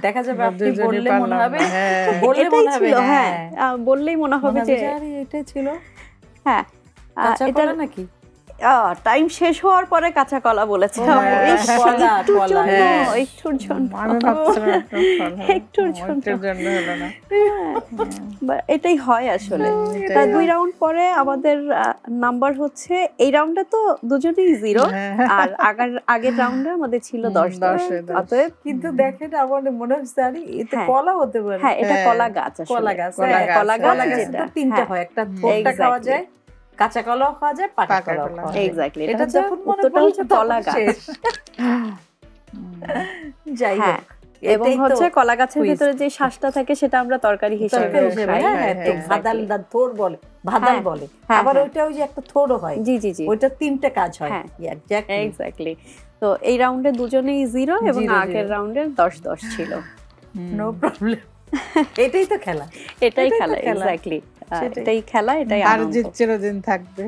দেখা যাবে আপনি দুজনই বললে মনে পারলাম হবে, না, হ্যাঁ। বললে এটাই মনে হবে, ছিল, হ্যাঁ, হ্যাঁ বললেই মনে হবে যে আরে এটাই ছিল। হ্যাঁ কাঁচা এটা কলা নাকি? টাইম শেষ হওয়ার পরে কাঁচা কলা বলেছে। কলা, কলা, হ্যাঁ। একটুর জন্য আমি ভাবছিলাম আপনার ফল হবে। একটুর জন্য। একটুর জন্য হলো না। এটাই হয় আসলে। তা 2 রাউন্ড পরে আমাদের নাম্বার হচ্ছে, এই রাউন্ডে তো দুজনেই 0, আর আগের রাউন্ডে আমাদের ছিল 10 10। অতএব কিন্তু দেখেন আমার মনে হচ্ছে আরে এতে হ্যাঁ। কলা হতে পারে। হ্যাঁ এটা কলা গাছ আসলে। কলা গাছ, হ্যাঁ, কলা গাছ যেটা যেটা তিনটা হ্যাঁ, হয়, একটা থোড়টা খাওয়া exactly. যায়, কাঁচা কলাও খাওয়া যায়, পাকা পাকা কলাও কলা। খাওয়া যায়। এক্স্যাক্টলি, এটা যখন মনে উত্তরটা পড়ছে হচ্ছে কলা গাছ। যাই হ্যাঁ, হোক, এবং এটাই তো হচ্ছে কলা গাছের quiz। ভিতরে যে শ্বাসটা থাকে সেটা আমরা তরকারি হিসেবে তরকারি হিসেবে, খাই। হ্যাঁ, তো exactly. ভাদাল থোড় বলে, ভাদাল হ্যাঁ, বলে, হ্যাঁ, আবার হ্যাঁ। ওইটা ওই যে একটা থোড়ও হয়, জি জি জি, ওইটা তিনটে কাজ হয়। হ্যাঁ। এক্স্যাক্টলি। এক্স্যাক্টলি। তো এই রাউন্ডে দুজনেই 0 এবং 0, আগের 0 রাউন্ডে 10 10 ছিল। No problem. এটাই তো খেলা, এটাই এটাই তো খেলা, খেলা। এক্স্যাক্টলি। সেটাই। এটাই খেলা, এটাই আর আনন্দ। জিত চিরদিন থাকবে।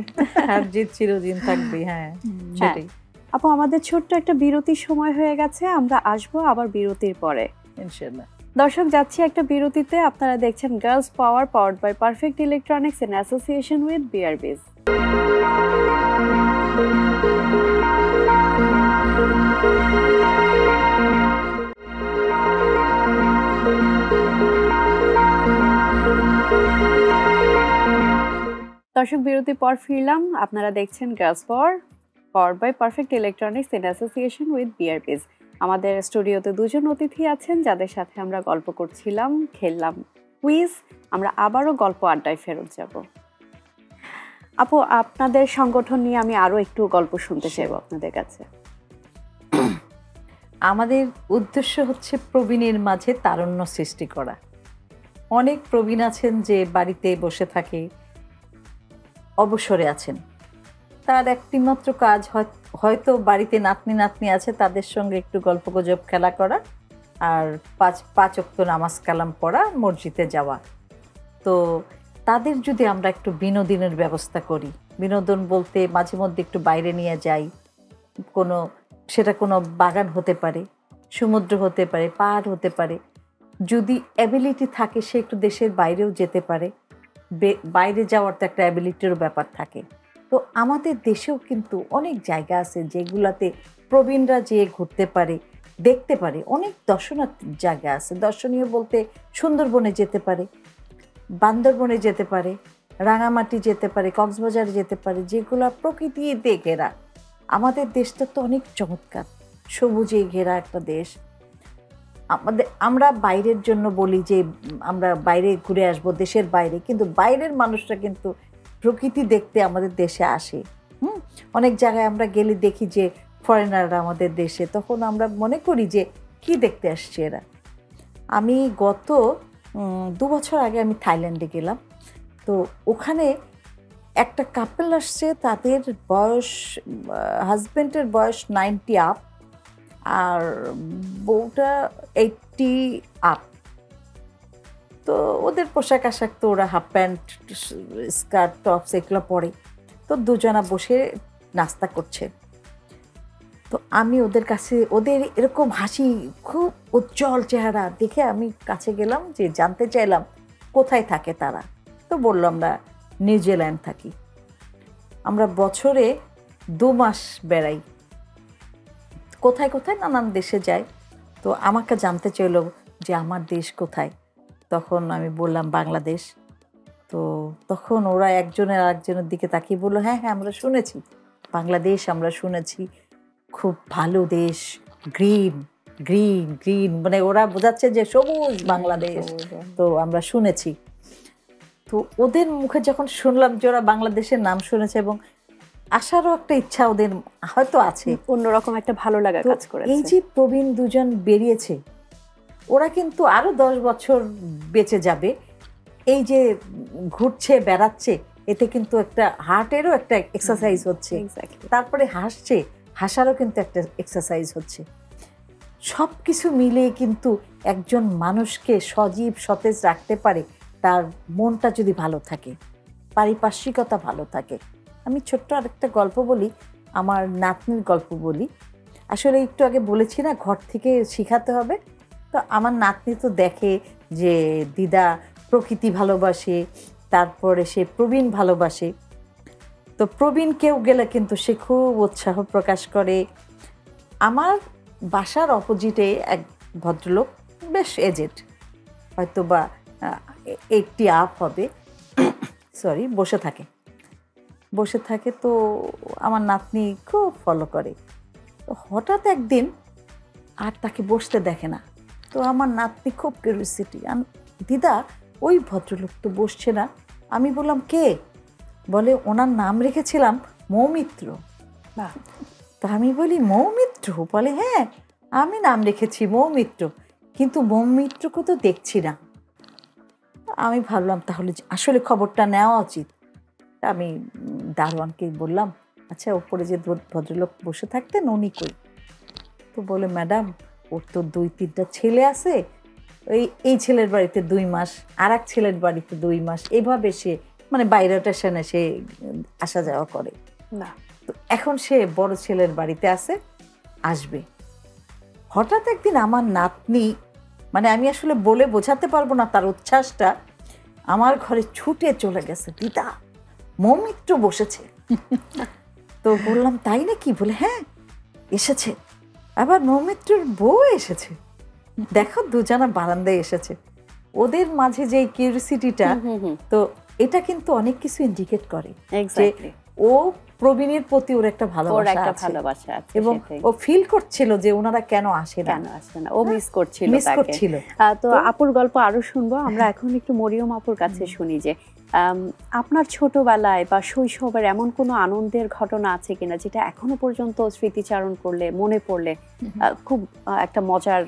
আর জিত চিরদিন থাকবে, হ্যাঁ সেটাই। আপু আমাদের ছোট্ট একটা বিরতির সময় হয়ে গেছে, আমরা আসবো আবার বিরতির পরে। ইনশাআল্লাহ। দর্শক যাচ্ছি একটা বিরতিতে। আপনারা দেখছেন girls power, powered by perfect electronics in association with BRBS. দর্শক বিরতির পর ফিরলাম। আপনারা দেখছেন girls power, powered by perfect electronics in association with BRBS. আমাদের স্টুডিওতে দুজন অতিথি আছেন যাদের সাথে আমরা গল্প করছিলাম, খেললাম কুইজ। আমরা আবারও গল্প আড্ডায় ফেরত যাব। আপু আপনাদের সংগঠন নিয়ে আমি আরো একটু গল্প শুনতে চাইবো আপনাদের কাছে। আমাদের উদ্দেশ্য হচ্ছে প্রবীণের মাঝে তারুণ্য সৃষ্টি করা। অনেক প্রবীণ আছেন যে বাড়িতে বসে থাকে, অবসরে আছেন, তার একটিমাত্র কাজ হয়তো বাড়িতে নাতনি নাতনি আছে, তাদের সঙ্গে একটু গল্পগুজব খেলা করা, আর পাঁচ ওয়াক্ত নামাজ কালাম পড়া, মসজিদে যাওয়া। তো তাদের যদি আমরা একটু বিনোদনের ব্যবস্থা করি, বিনোদন বলতে মাঝে মধ্যে একটু বাইরে নিয়ে যাই, সেটা কোনো বাগান হতে পারে, সমুদ্র হতে পারে, পাহাড় হতে পারে, যদি অ্যাবিলিটি থাকে সে একটু দেশের বাইরেও যেতে পারে। বাইরে যাওয়ার তো একটা অ্যাবিলিটিরও ব্যাপার থাকে। তো আমাদের দেশেও কিন্তু অনেক জায়গা আছে যেগুলাতে প্রবীণরা যেয়ে ঘুরতে পারে, দেখতে পারে। অনেক দর্শনীয় জায়গা আছে, দর্শনীয় বলতে সুন্দরবনে যেতে পারে, বান্দরবনে যেতে পারে, রাঙামাটি যেতে পারে, কক্সবাজারে যেতে পারে, যেগুলো প্রকৃতিতে ঘেরা। আমাদের দেশটা তো অনেক চমৎকার, সবুজে ঘেরা একটা দেশ। আমরা বাইরের জন্য বলি যে আমরা বাইরে ঘুরে আসবো, দেশের বাইরে, কিন্তু বাইরের মানুষরা কিন্তু প্রকৃতি দেখতে আমাদের দেশে আসে। অনেক জায়গায় আমরা গেলে দেখি যে ফরেনাররা আমাদের দেশে, তখন আমরা মনে করি যে কি দেখতে আসছে এরা। আমি গত 2 বছর আগে আমি থাইল্যান্ডে গেলাম। তো ওখানে একটা কাপল আসছে, তাদের বয়স, হাজব্যান্ডের বয়স 90 আপ আর বউটা 80 আপ। তো ওদের পোশাক আশাক তো ওরা হাফ প্যান্ট, স্কার্ট, টপস এগুলো পরে। তো দুজনা বসে নাস্তা করছে। তো আমি ওদের কাছে, ওদের এরকম হাসি, খুব উজ্জ্বল চেহারা দেখে আমি কাছে গেলাম, যে জানতে চাইলাম কোথায় থাকে তারা। তো বললাম আমরা নিউজিল্যান্ড থাকি, আমরা বছরে 2 মাস বেড়াই, কোথায় কোথায় নানান দেশে যাই। তো আমাকে জানতে চাইল যে আমার দেশ কোথায়। তখন আমি বললাম বাংলাদেশ। তো তখন ওরা একজনের আরেকজনের দিকে তাকিয়ে বললো, হ্যাঁ হ্যাঁ আমরা শুনেছি বাংলাদেশ, আমরা শুনেছি খুব ভালো দেশ, গ্রিন গ্রিন গ্রিন, মানে ওরা বোঝাচ্ছে যে সবুজ বাংলাদেশ, তো আমরা শুনেছি। তো ওদের মুখে যখন শুনলাম যে ওরা বাংলাদেশের নাম শুনেছে এবং আসারও একটা ইচ্ছা ওদের হয়তো আছে, অন্যরকম একটা ভালো লাগা কাজ করেছে। এই যে প্রবীণ দুজন বেরিয়েছে, ওরা কিন্তু আরো 10 বছর বেঁচে যাবে। এই যে ঘুরছে বেড়াচ্ছে, এতে কিন্তু একটা হার্টেরও একটা এক্সারসাইজ হচ্ছে, তারপরে হাসছে, হাসারও কিন্তু একটা এক্সারসাইজ হচ্ছে। সব কিছু মিলিয়ে কিন্তু একজন মানুষকে সজীব সতেজ রাখতে পারে তার মনটা যদি ভালো থাকে, পারিপার্শ্বিকতা ভালো থাকে। আমি ছোট্ট আরেকটা গল্প বলি, আমার নাতনির গল্প বলি। আসলে একটু আগে বলেছি না ঘর থেকে শিখাতে হবে, তো আমার নাতনি তো দেখে যে দিদা প্রকৃতি ভালোবাসে, তারপরে সে প্রবীণ ভালোবাসে। তো প্রবীণ কেউ গেলে কিন্তু সে খুব উৎসাহ প্রকাশ করে। আমার বাসার অপোজিটে এক ভদ্রলোক, বেশ এজেড, হয়তো বা 80 আপ হবে, সরি, বসে থাকে। তো আমার নাতনি খুব ফলো করে। তো হঠাৎ একদিন আর তাকে বসতে দেখে না। তো আমার নাতনি খুব কিউরিওসিটি, দিদা ওই ভদ্রলোক তো বসছে না। আমি বললাম কে? বলে ওনার নাম রেখেছিলাম মৌমিত্র। তা আমি বলি মৌমিত্র? বলে হ্যাঁ আমি নাম রেখেছি মৌমিত্র, কিন্তু মৌমিত্রকে তো দেখছি না। আমি ভাবলাম তাহলে আসলে খবরটা নেওয়া উচিত। আমি দারোয়ানকে বললাম, আচ্ছা ওপরে যে ভদ্রলোক বসে থাকতেন উনি কই? তো বলে ম্যাডাম ওর তো 2-3টা ছেলে আছে, এই ছেলের বাড়িতে 2 মাস, আর এক ছেলের বাড়িতে 2 মাস, এভাবে সে মানে বাইরে স্টেশনে সে আসা যাওয়া করে না। তো এখন সে বড় ছেলের বাড়িতে আসবে। হঠাৎ একদিন আমার নাতনি, মানে আমি আসলে বলে বোঝাতে পারবো না তার উচ্ছ্বাসটা, আমার ঘরে ছুটে চলে গেছে, দিদা মৌমিত্র বসেছে। তো বললাম তাই নাকি? বলে হ্যাঁ এসেছে, আবার মৌমিত্রর বউ এসেছে, দেখো দুজনা বারান্দায় এসেছে। ওদের মাঝে যে কিউরিওসিটিটা, তো এটা কিন্তু অনেক কিছু ইন্ডিকেট করে যে ও প্রবীণের প্রতি ওর একটা ভালোবাসা আছে এবং ও ফিল করছিল যে ওনারা কেন আসে না, ও মিস করছিল। তো আপুর গল্প আরো শুনবো আমরা। এখন একটু মরিয়ম আপুর কাছে শুনি যে আপনার ছোটবেলায় বা শৈশবের এমন কোনো আনন্দের ঘটনা আছে কিনা যেটা এখনো পর্যন্ত স্মৃতিচারণ করলে, মনে পড়লে খুব একটা মজার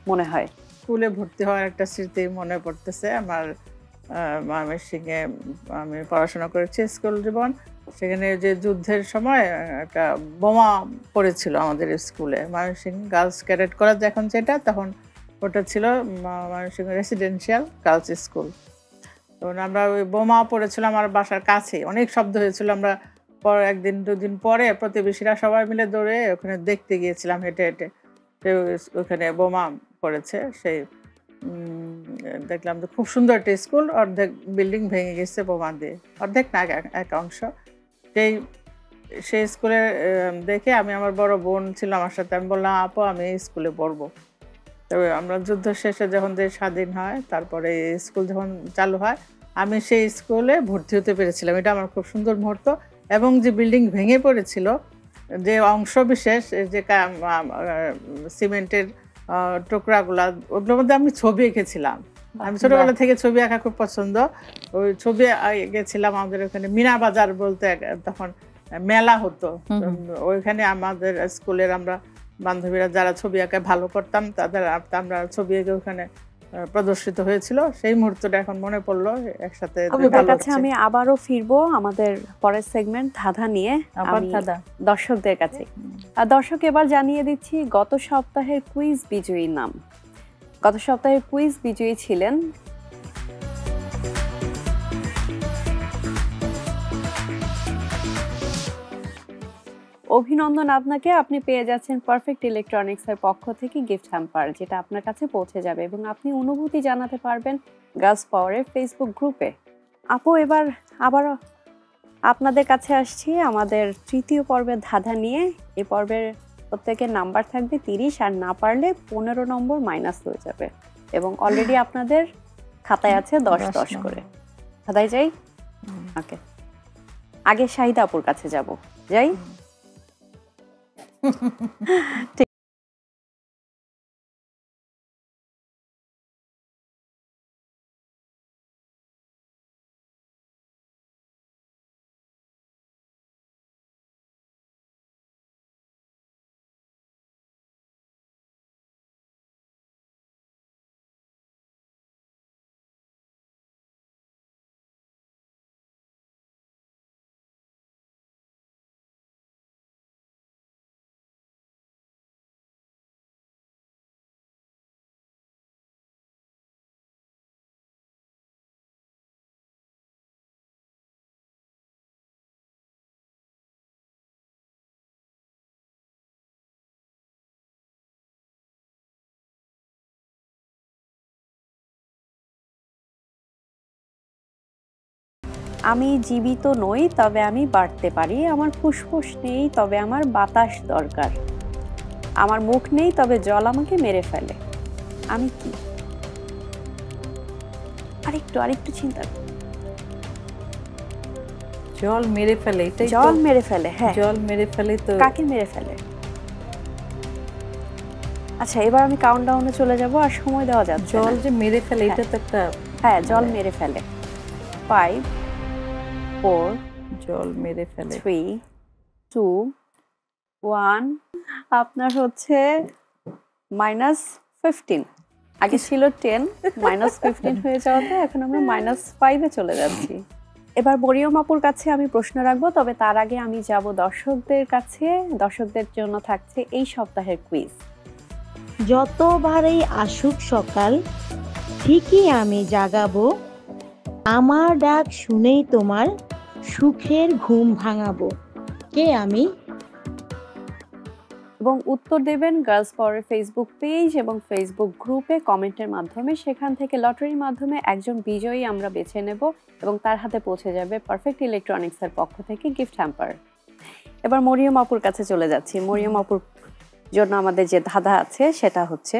মনে হয়? স্কুলে ভর্তি হওয়ার একটা স্মৃতি মনে পড়তেছে আমার। ময়মনসিংহে আমি পড়াশোনা করেছি স্কুল জীবন। সেখানে যে যুদ্ধের সময় একটা বোমা পড়েছিল আমাদের স্কুলে, ময়মনসিংহ গার্লস ক্যাডেট কলেজ এখন যেটা, তখন ওটা ছিল ময়মনসিংহ রেসিডেন্সিয়াল গার্লস স্কুল। তখন আমরা ওই বোমা পড়েছিল আমার বাসার কাছে, অনেক শব্দ হয়েছিল। আমরা একদিন 2 দিন পরে প্রতিবেশীরা সবাই মিলে দৌড়ে ওখানে দেখতে গিয়েছিলাম হেঁটে হেঁটে, ওখানে বোমা পড়েছে। সেই দেখলাম যে খুব সুন্দর একটা স্কুল, অর্ধেক বিল্ডিং ভেঙে গেছে বোমা দিয়ে, অর্ধেক না এক অংশ। সেই স্কুলে দেখে আমি, আমার বড় বোন ছিল আমার সাথে, আমি বললাম আপু আমি এই স্কুলে পড়বো। তবে আমরা যুদ্ধ শেষে যখন দেশ স্বাধীন হয়, তারপরে স্কুল যখন চালু হয়, আমি সেই স্কুলে ভর্তি হতে পেরেছিলাম। এটা আমার খুব সুন্দর মুহূর্ত। এবং যে বিল্ডিং ভেঙে পড়েছিল, যে অংশ বিশেষ, যে সিমেন্টের টুকরাগুলা, ওগুলোর মধ্যে আমি ছবি এঁকেছিলাম। আমি ছোটবেলা থেকে ছবি আঁকা খুব পছন্দ। ওই ছবি এঁকেছিলাম। আমাদের ওখানে মিনা বাজার বলতে তখন মেলা হতো, ওইখানে আমাদের স্কুলের আমরা বান্ধবীরা যারা ছবি আঁকায় ভালো করতাম আমরা ছবি এঁকে ওখানে প্রদর্শিত হয়েছিল। সেই মুহূর্তটা এখন মনে পড়লো একসাথে। আমি আবারও ফিরবো আমাদের পরের সেগমেন্ট ধাঁধা নিয়ে, দর্শকদের কাছে। দর্শক এবার জানিয়ে দিচ্ছি গত সপ্তাহের কুইজ বিজয়ীর নাম। গত সপ্তাহের কুইজ বিজয়ী ছিলেন অভিনন্দন আপনাকে, আপনি পেয়ে যাচ্ছেন পারফেক্ট ইলেকট্রনিক্স এর পক্ষ থেকে গিফট হ্যাম্পার, যেটা আপনার কাছে পৌঁছে যাবে এবং আপনি অনুভূতি জানাতে পারবেন গার্লস পাওয়ারের ফেসবুক গ্রুপে। আপু, এবার আবার আপনাদের কাছে আসছি আমাদের তৃতীয় পর্বের ধাঁধা নিয়ে। এই পর্বের প্রত্যেকের নাম্বার থাকবে 30, আর না পারলে 15 নম্বর মাইনাস হয়ে যাবে এবং অলরেডি আপনাদের খাতায় আছে 10-10 করে। খাতায় যাই? ওকে, আগে শাহিদা আপুর কাছে যাব। যাই? আমি জীবিত নই, তবে আমি বাড়তে পারি। আমার ফুসফুস নেই, তবে আমার বাতাস দরকার। আমার মুখ নেই, তবে জল আমাকে মেরে ফেলে। আমি কি? আরেকটু চিন্তা। জল মেরে ফেলে, এটাই তো। জল মেরে ফেলে, হ্যাঁ। জল মেরে ফেলে তো। কাকে মেরে ফেলে? আচ্ছা, এবার আমি কাউন্টডাউনে চলে যাব, আর সময় দেওয়া যাচ্ছে না। জল যে মেরে ফেলে, এটা তো একটা। হ্যাঁ, জল মেরে ফেলে। 5, 4, জল মেরে ফেলে। 3, 2, 1। আপনার হচ্ছে -15। আগে ছিল 10, -15 হয়ে যাওয়াতে এখন আমরা -5-এ চলে যাচ্ছি। এবার মরিয়ম আপুর কাছে আমি প্রশ্ন রাখবো, তবে তার আগে আমি যাব দর্শকদের কাছে। দর্শকদের জন্য থাকছে এই সপ্তাহের কুইজ। যতবারই আসুক সকাল, ঠিকই আমি জাগাবো, আমার ডাক শুনেই তোমার সুখের ঘুম ভাঙাবো। কে আমি? এবং উত্তর দেবেন গার্লস পাওয়ারের ফেসবুক পেজ এবং ফেসবুক গ্রুপে কমেন্টের মাধ্যমে। সেখান থেকে লটারির মাধ্যমে একজন বিজয়ী আমরা বেছে নেব এবং তার হাতে পৌঁছে যাবে পারফেক্ট ইলেকট্রনিক্সের পক্ষ থেকে গিফট হ্যাম্পার। এবার মরিয়ম আপুর কাছে চলে যাচ্ছি। মরিয়ম আপুর জন্য আমাদের যে ধাঁধা আছে সেটা হচ্ছে,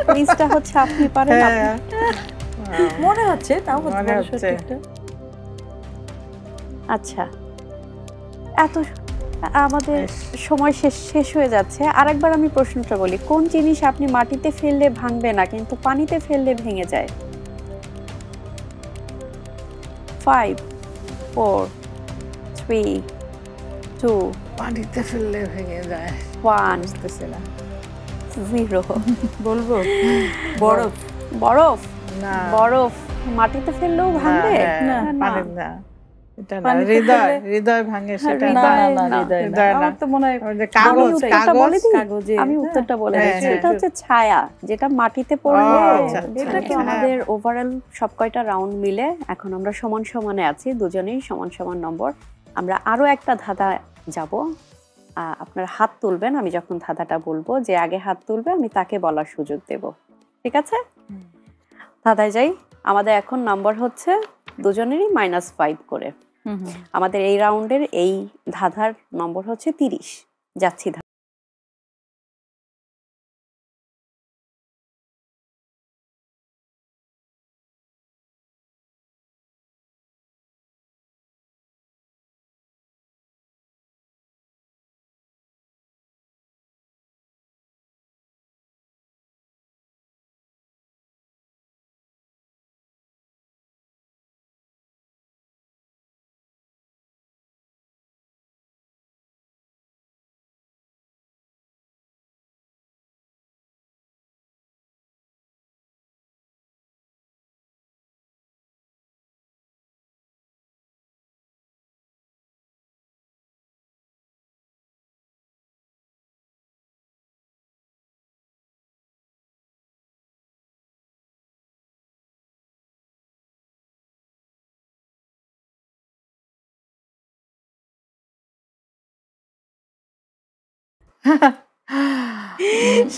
কুইজটা হচ্ছে আপনি পারেন। মনে হচ্ছে, তাও মনে হচ্ছে। আচ্ছা, এত আমাদের সময় শেষ হয়ে যাচ্ছে। আরেকবার আমি প্রশ্নটা বলি, কোন জিনিস আপনি মাটিতে ফেললে ভাঙবে না কিন্তু পানিতে ফেললে ভেঙে যায়? 5, 4, 3, 2, পানিতে ফেললে ভেঙে যায়। 1, বুঝতেছি না। 0। বলবো বরফ। বরফ? না, বরফ মাটিতে ফেললেও ভাঙবে না, না? পানি না। এটা না, পানিতে হৃদয় ফেললে- হৃদয় ভাঙে সেটা না, না। না, না, হৃদয় না। হৃদয় না। আমার তো মনে হয় ওই যে আমি কাগজ, উত্তরটা বলে দিই? কাগজে। আমি উত্তরটা বলে হ্যাঁ, দিচ্ছি। হ্যাঁ। এটা হচ্ছে ছায়া, যেটা মাটিতে পড়লে। ও, আচ্ছা, আচ্ছা। এটা কি ছায়া। আমাদের ওভারঅল সব কয়টা রাউন্ড মিলে এখন আমরা সমান সমানে আছি, দুজনেই সমান সমান নম্বর। আমরা আরো একটা ধাঁধা যাব। আপনারা হাত তুলবেন, আমি যখন ধাঁধাটা বলবো, যে আগে হাত তুলবে আমি তাকে বলার সুযোগ দেব। ঠিক আছে? ধাঁধায় যাই। আমাদের এখন নাম্বার হচ্ছে দুজনেরই -5 করে। আমাদের এই রাউন্ডের এই ধাঁধার নম্বর হচ্ছে 30। যাচ্ছি।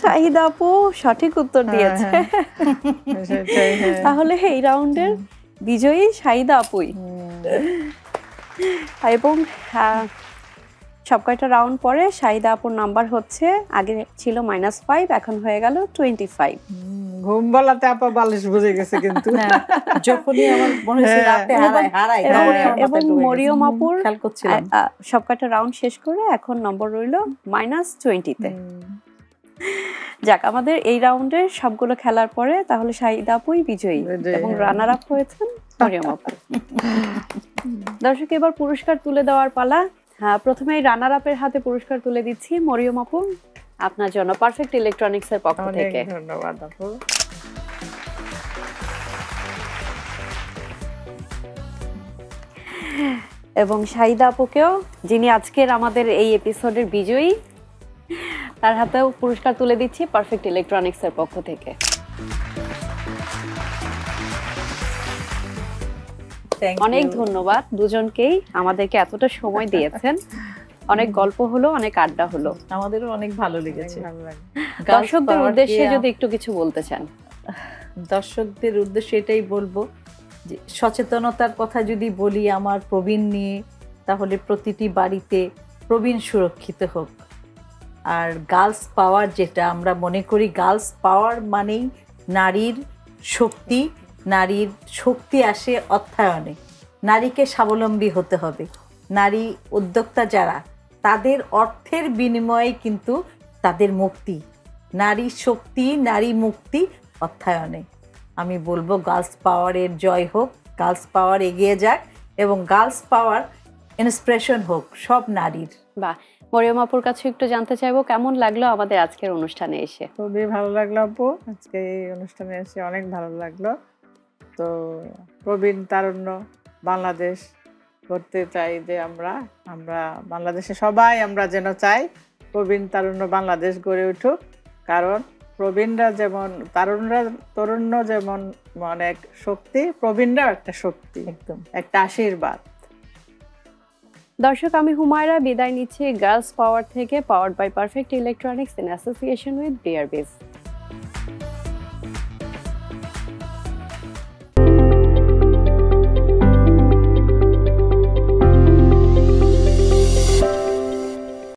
শাহিদা আপু সঠিক উত্তর দিয়েছে। সেটাই, হ্যাঁ। তাহলে এই রাউন্ডের বিজয়ী শাহিদা আপুই। এবং সব কয়টা রাউন্ড পরে শাহিদা আপুর নাম্বার হচ্ছে, আগে ছিল -5, এখন হয়ে গেল 25। ঘুম বলাতে আপা বালিশ বুঝে গেছে কিন্তু। যখনই আমার মনে হচ্ছে রাতে হারাই এবং মরিয়ম আপুর খেয়াল করছিলাম। সব কয়টা রাউন্ড শেষ করে এখন নম্বর রইল -20-তে। যাক, আমাদের এই রাউন্ডের সবগুলো খেলার পরে তাহলে শাহিদা আপুই বিজয়ী এবং রানার আপ হয়েছেন মরিয়ম আপু। দর্শক, এবার পুরস্কার তুলে দেওয়ার পালা। প্রথমে রানার আপের হাতে পুরস্কার তুলে দিচ্ছি। মরিয়ম আপু, আপনার জন্য পারফেক্ট ইলেকট্রনিক্স এর পক্ষ থেকে ধন্যবাদ আপু। এবং শাহিদা আপুকেও, যিনি আজকের আমাদের এই এপিসোডের বিজয়ী, তার হাতেও পুরস্কার তুলে দিচ্ছি পারফেক্ট ইলেকট্রনিক্স এর পক্ষ থেকে। অনেক ধন্যবাদ দুজনকেই, আমাদেরকে এতটা সময় দিয়েছেন। অনেক গল্প হলো, অনেক আড্ডা হলো, আমাদেরও অনেক ভালো লেগেছে। দর্শকদের উদ্দেশ্যে যদি একটু কিছু বলতে চান। দর্শকদের উদ্দেশ্যে এটাই বলবো যে সচেতনতার কথা যদি বলি আমার প্রবীণ নিয়ে, তাহলে প্রতিটি বাড়িতে প্রবীণ সুরক্ষিত হোক। আর গার্লস পাওয়ার, যেটা আমরা মনে করি গার্লস পাওয়ার মানেই নারীর শক্তি, নারীর শক্তি আসে অর্থায়নে। নারীকে স্বাবলম্বী হতে হবে। নারী উদ্যোক্তা যারা, তাদের অর্থের বিনিময়ে কিন্তু তাদের মুক্তি। নারী শক্তি, নারী মুক্তি অর্থায়নে। আমি বলবো গার্লস পাওয়ারের জয় হোক, গার্লস পাওয়ার এগিয়ে যাক এবং গার্লস পাওয়ার ইন্সপিরেশন হোক সব নারীর। বাহ, মরিয়ম আপুর কাছে একটু জানতে চাইবো, কেমন লাগলো আমাদের আজকের অনুষ্ঠানে এসে? খুবই ভালো লাগলো আপু, আজকে এই অনুষ্ঠানে এসে অনেক ভালো লাগলো। তো প্রবীণ তারুণ্য বাংলাদেশ করতে চাই যে আমরা বাংলাদেশে সবাই আমরা যেন চাই প্রবীণ তারুণ্য বাংলাদেশ গড়ে উঠুক। কারণ প্রবীণরা যেমন তরুণ্য যেমন অনেক শক্তি, প্রবীণরাও একটা শক্তি, একদম একটা আশীর্বাদ। দর্শক, আমি হুমায়রা বিদায় নিচ্ছি গার্লস পাওয়ার থেকে, powered by perfect electronics in association with BRBs।